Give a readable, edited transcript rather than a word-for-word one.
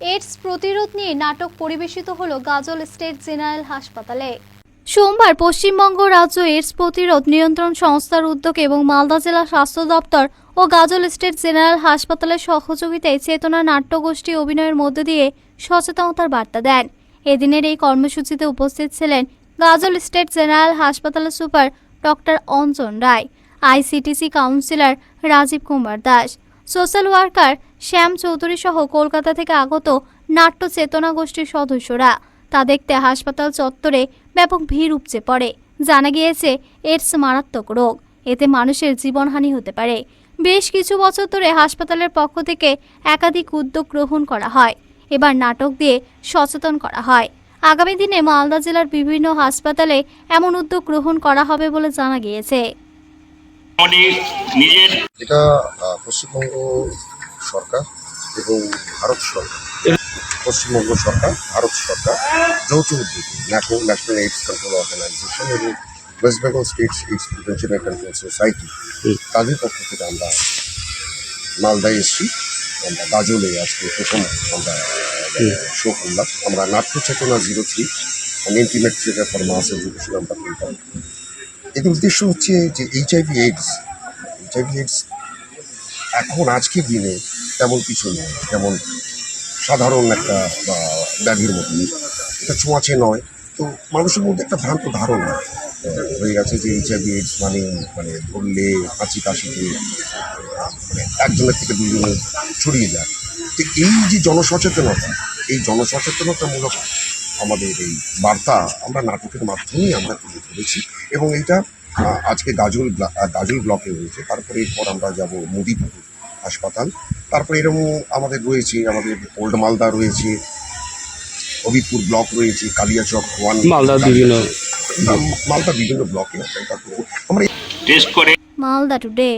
AIDS প্রতিরোধ নিয়ে নাটক পরিবেশিত হলো গাজল স্টেট জেনারেল হাসপাতালে। সোমবার পশ্চিমবঙ্গ রাজ্য এইডস প্রতিরোধ নিয়ন্ত্রণ সংস্থার উদ্যোগে এবং মালদা জেলা স্বাস্থ্য দপ্তর ও গাজল স্টেট জেনারেল হাসপাতালের সহযোগিতায় চেতনা নাট্যগোষ্ঠী অভিনয়ের মধ্য দিয়ে সচেতনতার বার্তা দেন। এদিনের এই কর্মসূচিতে উপস্থিত ছিলেন গাজল স্টেট জেনারেল হাসপাতালের super doctor Anjan Ray, ICTC counsellor Rajib Kumar Das, social worker Shyam Chowdhury সহ কলকাতা থেকে আগত নাট্য চেতনা গোষ্ঠীর সদস্যরা। তা দেখতে হাসপাতাল চত্বরে ব্যাপক ভিড় উপচে পড়ে। জানা গিয়েছে এইডস মারাত্মক রোগ, এতে মানুষের জীবনহানি হতে পারে। বেশ কিছু বছর ধরে হাসপাতালের পক্ষ থেকে একাধিক উদ্যোগ গ্রহণ করা হয়। এবার নাটক দিয়ে সচেতন করা হয়। আগামী দিনে মালদা জেলার বিভিন্ন হাসপাতালে এমন উদ্যোগ গ্রহণ করা হবে বলে জানা গিয়েছে। এটা পশ্চিমবঙ্গ সরকার এবং ভারত সরকার, পশ্চিমবঙ্গ সরকার, ভারত সরকার যৌথ উদ্যোগে ন্যাশনাল এইডস কন্ট্রোল অর্গানাইজেশন এবং West Bengal state AIDS prevention and control society তাদের পক্ষ থেকে আমরা মালদায় এসেছি। আমরা গাজলে আজকে প্রথম আমরা শো করলাম। আমরা Natya Chetana 03 intimate theatre for mass education আমরা করলাম। এর উদ্দেশ্য হচ্ছে যে এইচআইভি এইডস এখন আজকের দিনে তেমন কিছু নয়, যেমন সাধারণ একটা ব্যাধির মতো, এটা ছোঁয়াচে নয়। তো মানুষের মধ্যে একটা ভ্রান্ত ধারণা হয়ে গেছে যে এইচআইভি এইডস মানে ধরলে হাঁচি কাশিতে একজনের থেকে দুজনে ছড়িয়ে যায়। তো এই যে জনসচেতনতামূলক আমাদের এই বার্তা আমরা নাটকের মাধ্যমেই আমরা তুলে ধরেছি এবং এইটা আজকে গাজল ব্লকে হয়েছে। তারপরে এরপর আমরা যাব মুদিপুর হাসপাতাল, তারপরে এরকম আমাদের রয়েছে, আমাদের ওল্ড মালদা রয়েছে, হবিপুর ব্লক রয়েছে, কালিয়াচক মালদা বিভিন্ন ব্লকে আমরা মালদা টুডে।